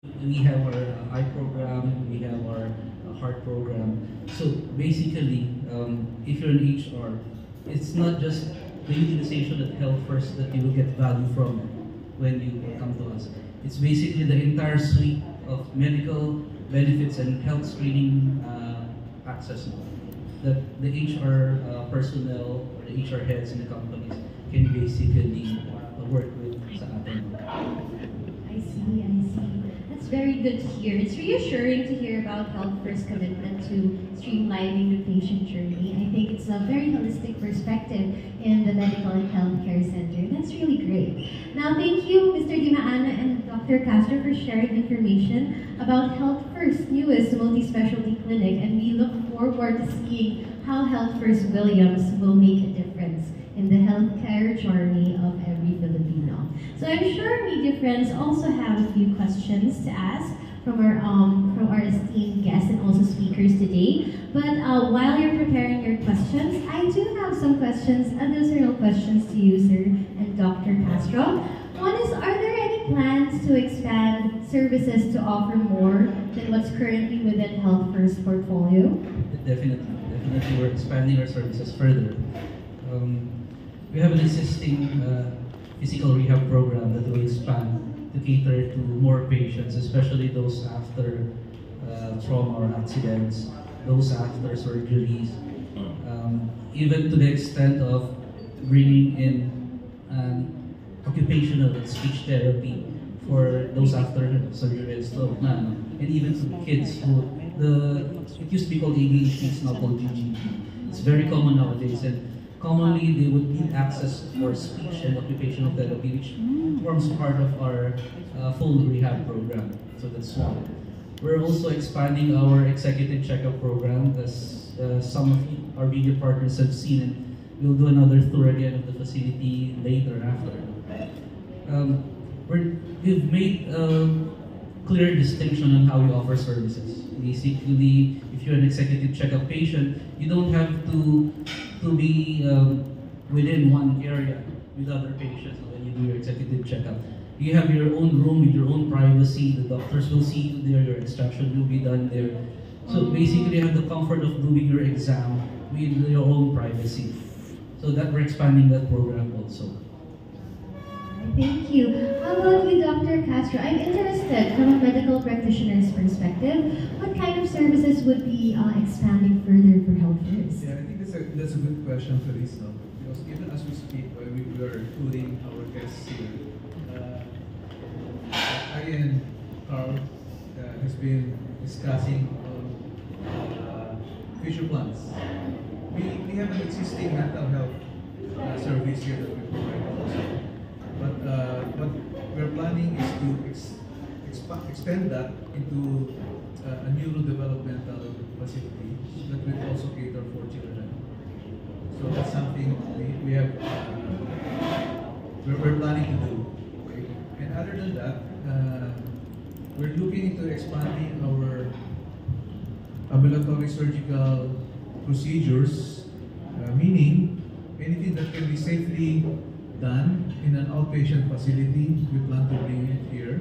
We have our eye program, we have our heart program. So basically, if you're in HR, it's not just the utilization of Health First that you will get value from when you come to us. It's basically the entire suite of medical benefits and health screening access that the HR personnel or the HR heads in the companies can basically work with sa atin. I see, I see. That's very good to hear. It's reassuring to hear about Health First commitment to streamlining the patient journey. I think it's a very holistic perspective in the medical and healthcare center. That's really great. Now, thank you, Mr. Dimaana and Dr. Castro, for sharing information about Health First newest multi-specialty clinic, and we look forward to seeing how Health First Williams will make a difference in the healthcare journey of every Filipino. So I'm sure media friends also have a few questions to ask from our esteemed guests and also speakers today. But while you're preparing your questions, I do have some questions, additional questions to you, sir, and Dr. Castro. One is, are there any plans to expand services to offer more than what's currently within Health First portfolio? Definitely, we're expanding our services further. We have an existing physical rehab program that will expand to cater to more patients, especially those after trauma or accidents, those after surgeries, even to the extent of bringing in occupational and speech therapy for those after surgery and stroke, and even to kids who it used to be called ADHD, it's now called GGD. It's very common nowadays, and commonly they would need access for speech and occupational therapy, which forms part of our full rehab program. So that's one. We're also expanding our executive checkup program, as some of our media partners have seen, and we'll do another tour again of the facility later after. We've made a clear distinction on how we offer services. Basically, if you're an executive checkup patient, you don't have to be within one area with other patients when you do your executive checkup. You have your own room with your own privacy. The doctors will see you there. Your extraction will be done there. So basically, you have the comfort of doing your exam with your own privacy. So that we're expanding that program also. Thank you. How about you, Dr. Castro? I'm interested from a medical practitioner's perspective. What kind of services would be expanding further for Health First? Yeah, I think that's a good question, Feliz, no? Because even as we speak, while we are including our guests here, again, Carl has been discussing future plans. We have an existing mental health service here that we provide also. But what we're planning is to extend that into a neurodevelopmental facility that will also cater for children. So that's something we have we're planning to do. Okay? And other than that, we're looking into expanding our ambulatory surgical procedures, meaning anything that can be safely done in an outpatient facility, we plan to bring it here.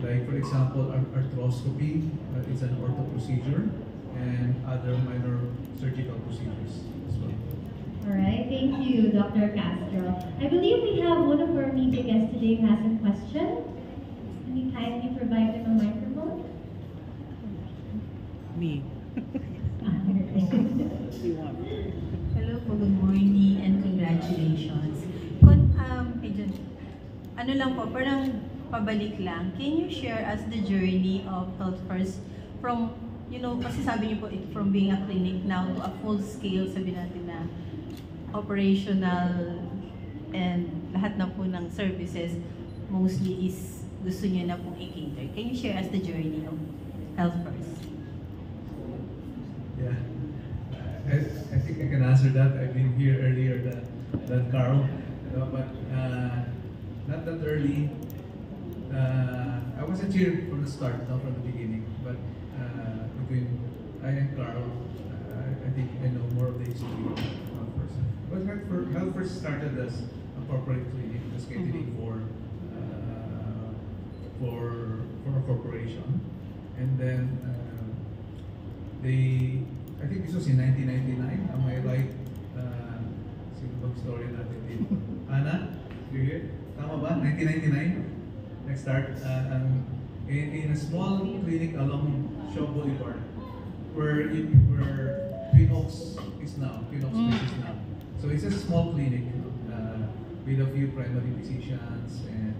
Like for example, arthroscopy, it's an ortho procedure, and other minor surgical procedures as well. All right, thank you, Dr. Castro. I believe we have one of our media guests today who has a question. Can you kindly provide them a microphone? Me. Hello po, good morning and congratulations. Ano lang po, parang pabalik lang. Can you share us the journey of Health First from, kasi sabi niyo po, from being a clinic now to a full scale, sabi natin na operational and lahat na po ng services mostly is gusto niyo na pong i-cater. Can you share us the journey of Health First? Yeah. I think I can answer that. I've been here earlier than Carl, but not that early. I wasn't here from the start, not from the beginning, but between I and Carl, I think I know more of the history of Health First. But Health First started as a corporate clinic, just catering for for a corporation, and then I think this was in 1999. Am I right? Sino bang story natin dito? Ana, you here? Tama ba? 1999. Nag-start in a small clinic along Shaw Boulevard, where Twin Oaks is now. Twin Oaks Place is now. So it's a small clinic with a few primary physicians and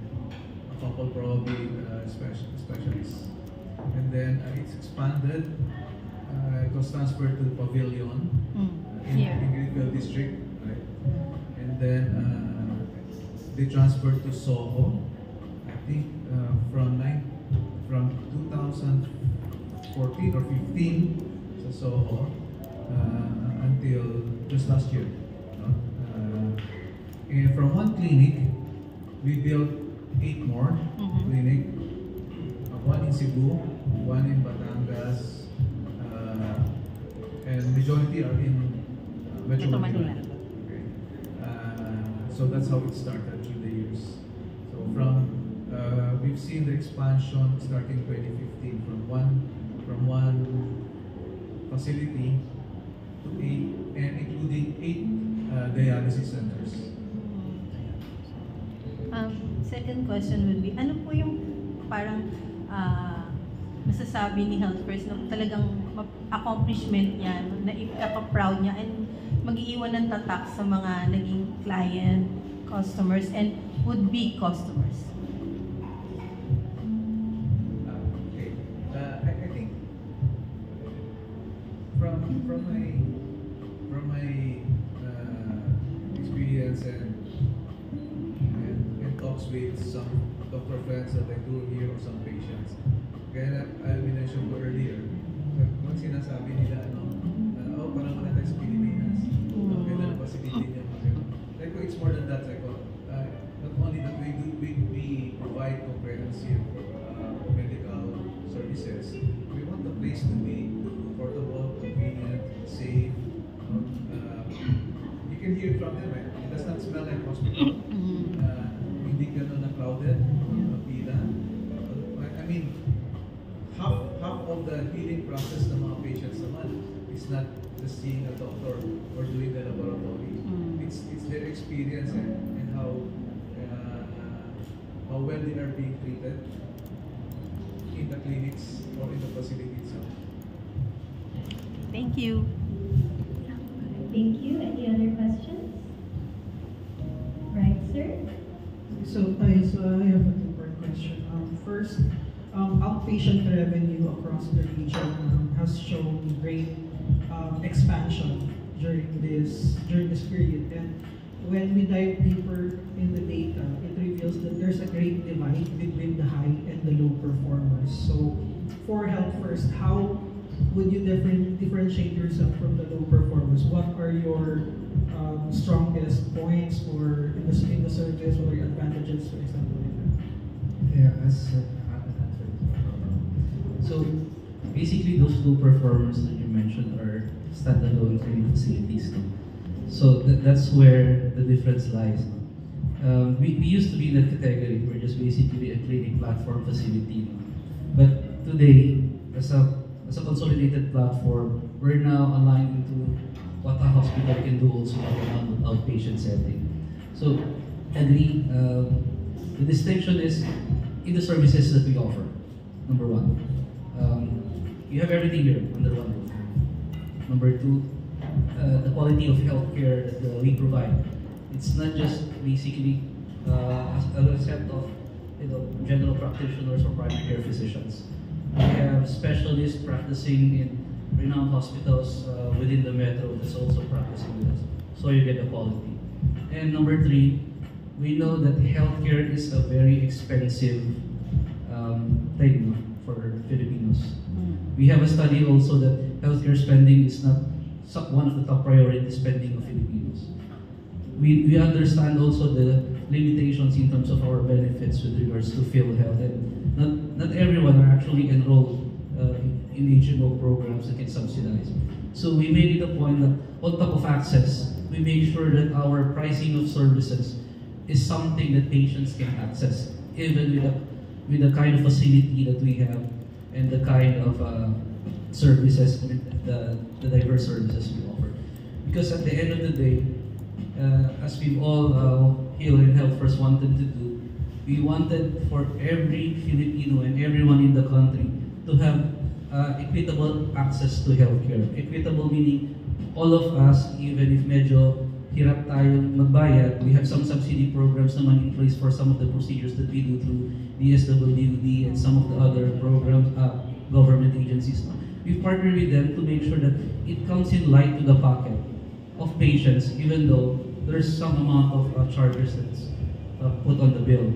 a couple probably specialists. And then it's expanded. It was transferred to the Pavilion in Greenfield District, right? And then they transferred to Soho. I think from 2014 or 15 to Soho until just last year. And from one clinic, we built 8 more clinic. One in Cebu, one in Batangas, and majority are in Metro Manila. Okay. So that's how it started through the years. So we've seen the expansion starting 2015 from one facility to 8, and including 8 dialysis centers. Second question would be, ano po yung parang masasabi ni Health First na talagang accomplishment niya, na ipaka-proud niya and mag-iiwan ng tatak sa mga naging client, customers, and would-be customers? Okay. I think from my experience and talks with some doctor friends that I do here or some patients. Kaya I mentioned ko earlier, kung sinasabi nila, parang wala tayo sa Pilipinas. Ganda ng facility niya. Like, it's more than that. Like, not only that we provide comprehensive medical services, we want the place to be affordable, convenient, safe. You can hear from them, right? It does not smell like hospital. Hindi gano'n na crowded, pila. I mean, half of the healing process ng mga patients naman is not just seeing a doctor or doing the laboratory. It's their experience and how well they are being treated in the clinics or in the facility itself. Thank you. Thank you. Any other questions? Right, sir? So I have a two-part question. First, outpatient revenue across the region has shown great expansion during this period, and when we dive deeper in the data, it reveals that there's a great divide between the high and the low performers. So, for Health First, how would you differentiate yourself from the low performers? What are your strongest points or in the service, or your advantages, for example? Yeah, so basically those low performers that you mentioned are standalone clinic facilities. No? So that's where the difference lies. No? We used to be in that category. We're just basically a clinic platform facility. No? But today, as a consolidated platform, we're now aligned into what a hospital can do also on an outpatient setting. So, agree, the distinction is in the services that we offer. Number one, you have everything here under one roof. Number two, the quality of healthcare that we provide. It's not just basically a set of general practitioners or primary care physicians. We have specialists practicing in renowned hospitals within the metro that's also practicing with us. So you get the quality. And number three, we know that healthcare is a very expensive thing for Filipinos. We have a study also that healthcare spending is not one of the top priority spending of Filipinos. We understand also the limitations in terms of our benefits with regards to PhilHealth, and not everyone are actually enrolled in HMO programs that can subsidize. So we made it a point that on top of access, we make sure that our pricing of services is something that patients can access, even with with the kind of facility that we have and the kind of services, the diverse services we offer. Because at the end of the day, as we've all here in Health First wanted to do, we wanted for every Filipino and everyone in the country to have equitable access to healthcare. Equitable meaning all of us, even if medyo hirap tayong magbayad, we have some subsidy programs naman in place for some of the procedures that we do through DSWD and some of the other programs, government agencies. We partner with them to make sure that it comes in light to the pocket of patients, even though there's some amount of charges that's put on the bill.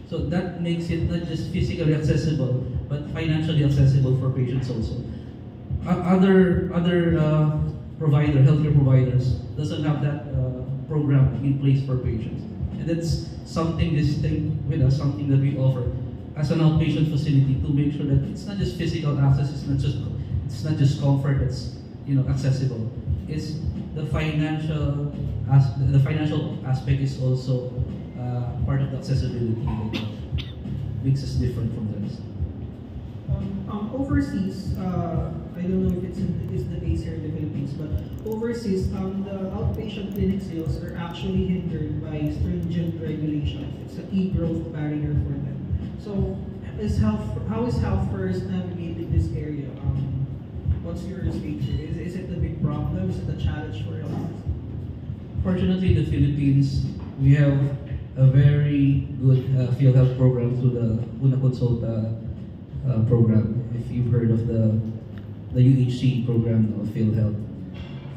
So that makes it not just physically accessible, but financially accessible for patients also. Other healthcare providers doesn't have that program in place for patients. And that's something distinct with us, something that we offer as an outpatient facility to make sure that it's not just physical access, it's not just comfort that's accessible. It's the financial aspect is also part of the accessibility that makes us different from the rest. Overseas, I don't know if it's the case here in the Philippines, but overseas, the outpatient clinic sales are actually hindered by stringent regulations. It's a key growth barrier for them. So, how is Health First navigating this area? What's your take here? Is it a big problem? Is it a challenge for Health First? Fortunately, in the Philippines, we have a very good field health program through the Una Consulta program. If you've heard of the UHC program of PhilHealth.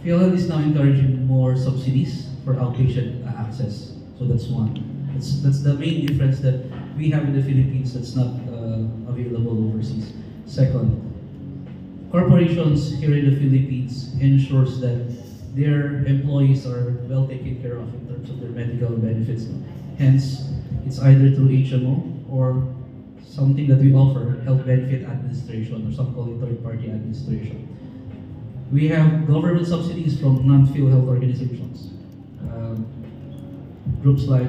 PhilHealth is now encouraging more subsidies for outpatient access. So that's one. That's the main difference that we have in the Philippines that's not available overseas. Second, corporations here in the Philippines ensures that their employees are well taken care of in terms of their medical benefits. Hence, it's either through HMO or something that we offer, health benefit administration, or some call it third-party administration. We have government subsidies from non-PhilHealth organizations. Groups like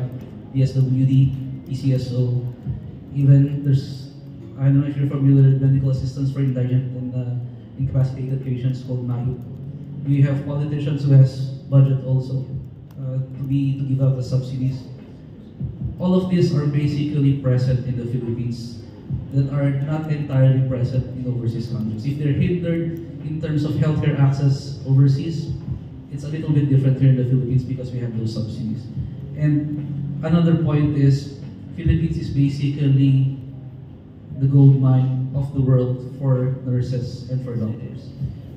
DSWD, ECSO, even there's, I don't know if you're familiar with medical assistance for indigent and incapacitated patients called MAIU. We have politicians who has budget also to give out the subsidies. All of these are basically present in the Philippines that are not entirely present in overseas countries. If they're hindered in terms of healthcare access overseas, it's a little bit different here in the Philippines because we have those subsidies. And another point is, Philippines is basically the gold mine of the world for nurses and for doctors.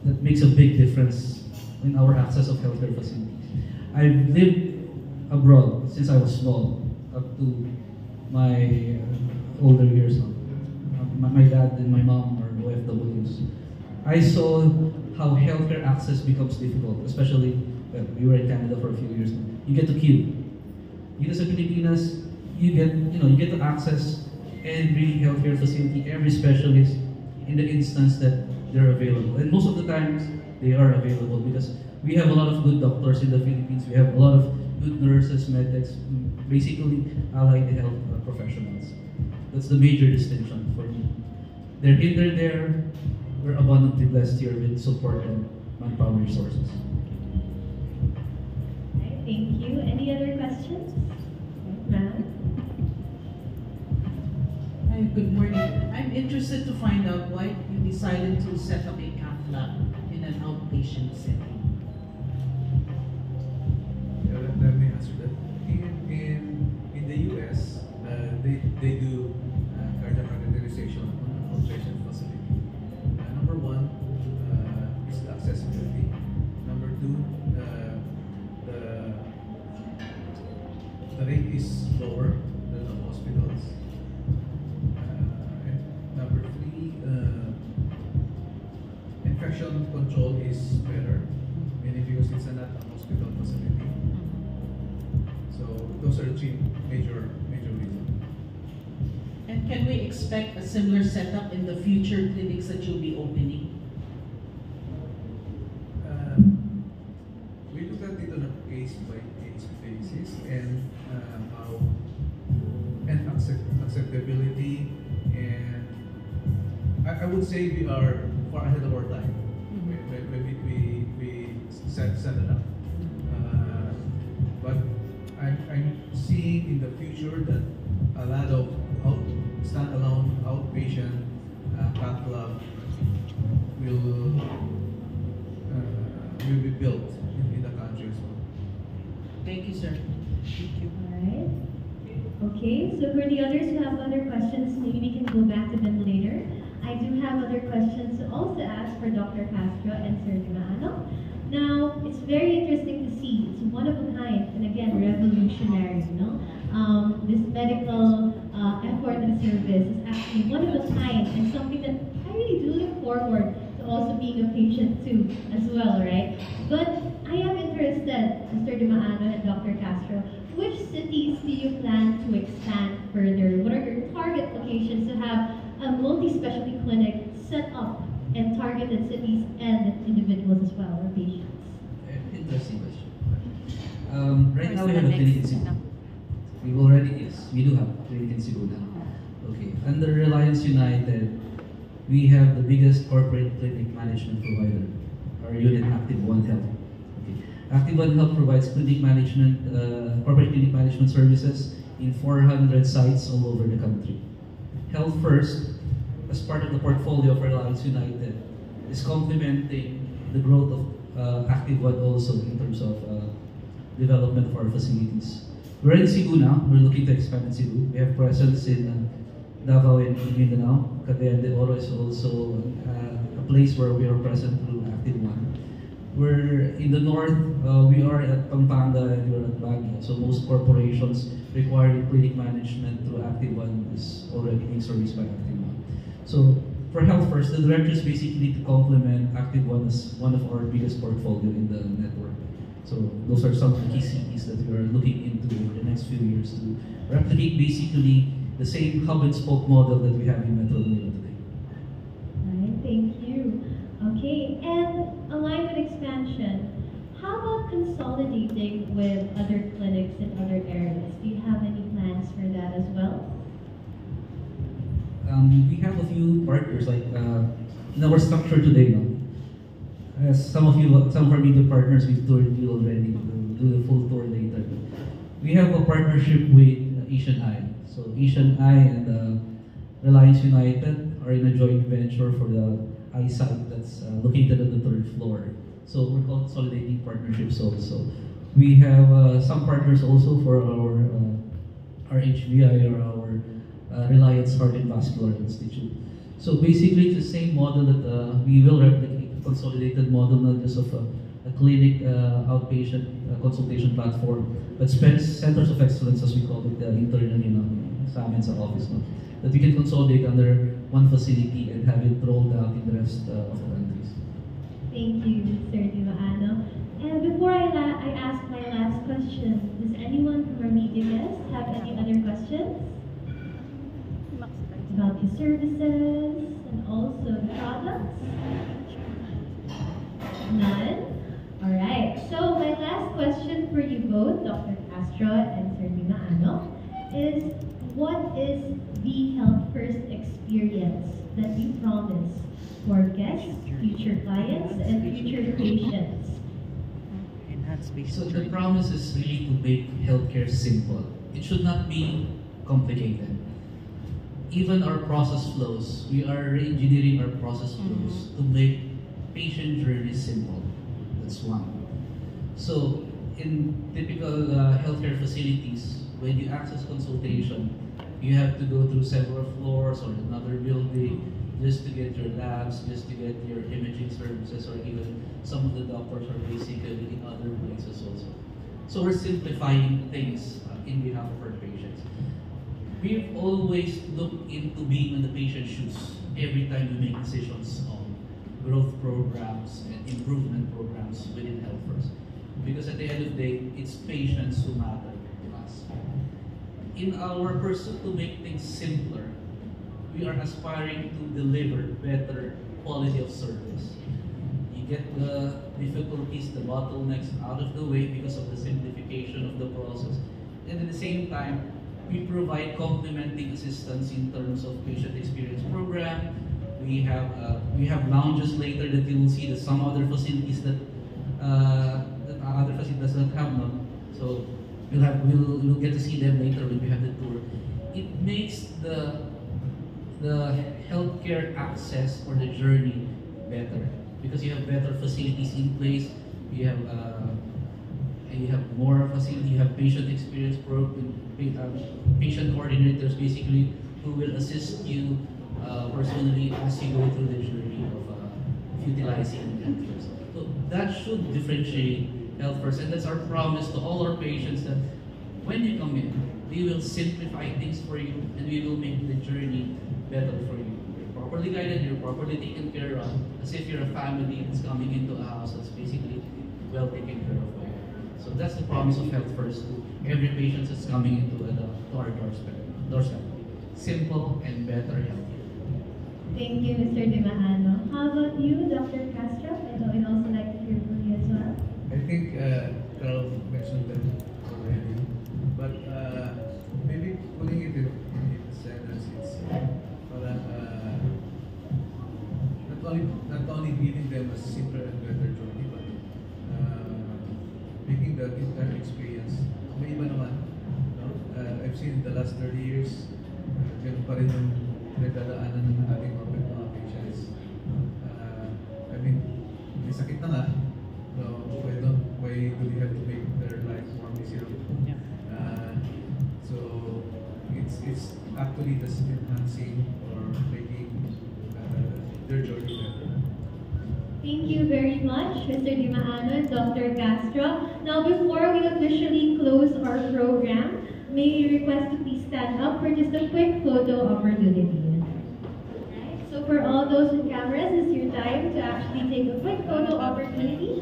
That makes a big difference in our access of healthcare facilities. I've lived abroad since I was small, up to my older years now. My dad and my mom are OFWs. I saw how healthcare access becomes difficult, especially when we were in Canada for a few years now. You get to queue. Dito sa Pilipinas, you get to access every healthcare facility, every specialist in the instance that they're available. And most of the times, they are available because we have a lot of good doctors in the Philippines. We have a lot of good nurses, medics, basically allied health professionals. That's the major distinction for me. They're hindered there. We're abundantly blessed here with support and manpower resources. Thank you. Any other questions? Ma'am? Hi, good morning. I'm interested to find out why you decided to set up a cath lab in an outpatient setting. Yeah, let me answer that. In the US, they do cardiac catheterization on an outpatient facility. Number one is the accessibility. Number two, the rate is lower than the hospitals. And number three, infection control is better, meaning because it's not a hospital facility. So those are the three major reasons. And can we expect a similar setup in the future clinics that you'll be opening? We look at it on a case by case basis and acceptability I would say we are far ahead of our time when we set it up. But I'm seeing in the future that a lot of standalone outpatient cath lab will be built in the country as well. Thank you, sir. Thank you. Alright. Okay, so for the others who have other questions, maybe we can go back to them later. I do have other questions to also ask for Dr. Castro and Sir Dimaano. Now, it's very interesting to see. It's one of a kind, and again, revolutionary, you know? This medical effort and service is actually one of a kind, and something that I really do look forward to also being a patient too, as well, right? But I am interested, Mr. Dimaano and Dr. Castro, which cities do you plan to expand further? What are your target locations to have a multi-specialty clinic set up in targeted cities and individuals as well, or patients? Interesting question. Right now we have a clinic in Cebu. We do have a clinic in Cebu now. Okay. Under Reliance United, we have the biggest corporate clinic management provider, our unit Active One Health. Okay. Active One Health provides clinic management, corporate clinic management services in 400 sites all over the country. Health First, as part of the portfolio of Reliance United, is complementing the growth of Active One also in terms of development of our facilities. We're in Cebu now. We're looking to expand in Cebu. We have presence in Davao and Mindanao. Cagayan de Oro is also a place where we are present through Active One. We're in the north. We are at Pampanga and we're at Baguio. So most corporations requiring clinic management through Active One is already being serviced by Active One. So for Health First, the directors basically to complement Active One as one of our biggest portfolio in the network. So those are some of the key cities that we are looking into over the next few years to replicate basically the same hub and spoke model that we have in Metro Manila today. Alright, thank you. Okay, and aligned with expansion, how about consolidating with other clinics in other areas? Do you have any plans for that as well? We have a few partners like in our structure today now. As some of our media partners, we've toured you already. We'll do a full tour later. We have a partnership with Asian Eye. So Asian Eye and Reliance United are in a joint venture for the eye site that's located on the 3rd floor. So we're consolidating partnerships also. We have some partners also for our HVI or our Reliance Heart and Vascular Institute. So basically, it's the same model that we will replicate. Consolidated model, not just of a clinic outpatient consultation platform, but centers of excellence, as we call it internally sa amin sa office, no? That we can consolidate under one facility and have it rolled out in the rest of the countries. Thank you, Sir Dimaano. And before I ask my last question, does anyone from our media guests have any other questions about the services and also the products? None? Alright, so my last question for you both, Dr. Castro and Sir Dimaano, is what is the Health First experience that you promise for guests, future clients, and future patients? So the promise is really to make healthcare simple. It should not be complicated. Even our process flows, we are re-engineering our process flows to make patient journey simple. That's one. So in typical healthcare facilities, when you access consultation, you have to go through several floors or another building just to get your labs, just to get your imaging services, or even some of the doctors are basically in other places also. So we're simplifying things in behalf of our patients. We've always looked into being in the patient's shoes every time we make decisions on growth programs and improvement programs within Health First. Because at the end of the day, it's patients who matter to us. In our pursuit to make things simpler, we are aspiring to deliver better quality of service. You get the difficulties, the bottlenecks out of the way because of the simplification of the process. And at the same time, we provide complementing assistance in terms of patient experience program. We have lounges later that you will see that some other facilities that other facilities does not have none. So we'll get to see them later when we have the tour. It makes the healthcare access or the journey better because you have better facilities in place. You have more facility. You have patient experience patient coordinators basically who will assist you personally as you go through the journey of utilizing healthcare. So that should differentiate Health First, and that's our promise to all our patients that when you come in, we will simplify things for you and we will make the journey better for you. You're properly guided, you're properly taken care of, as if you're a family that's coming into a house that's basically well taken care of by you. So that's the promise of Health First to every patient that's coming into our doorstep. Simple and better healthcare. Thank you, Mr. Dimahano. How about you, Dr. Castro? I'd also like to hear from you as well. I think Carl mentioned them already, but maybe putting it in a sentence, it's parang, not only giving them a simpler and better journey, but making the entire experience may iba naman. No? I've seen in the last 30 years, ganun pa rin yung nagdadaanan ng ating mga patients. I mean, may sakit na nga. So why do we have to make their lives more miserable? Yeah. So it's actually just enhancing or making their journey better. Thank you very much, Mr. Dimahano and Dr. Castro. Now, before we officially close our program, may we request to please stand up for just a quick photo opportunity. Right, so for all those with cameras, it's your time to actually take a quick photo opportunity.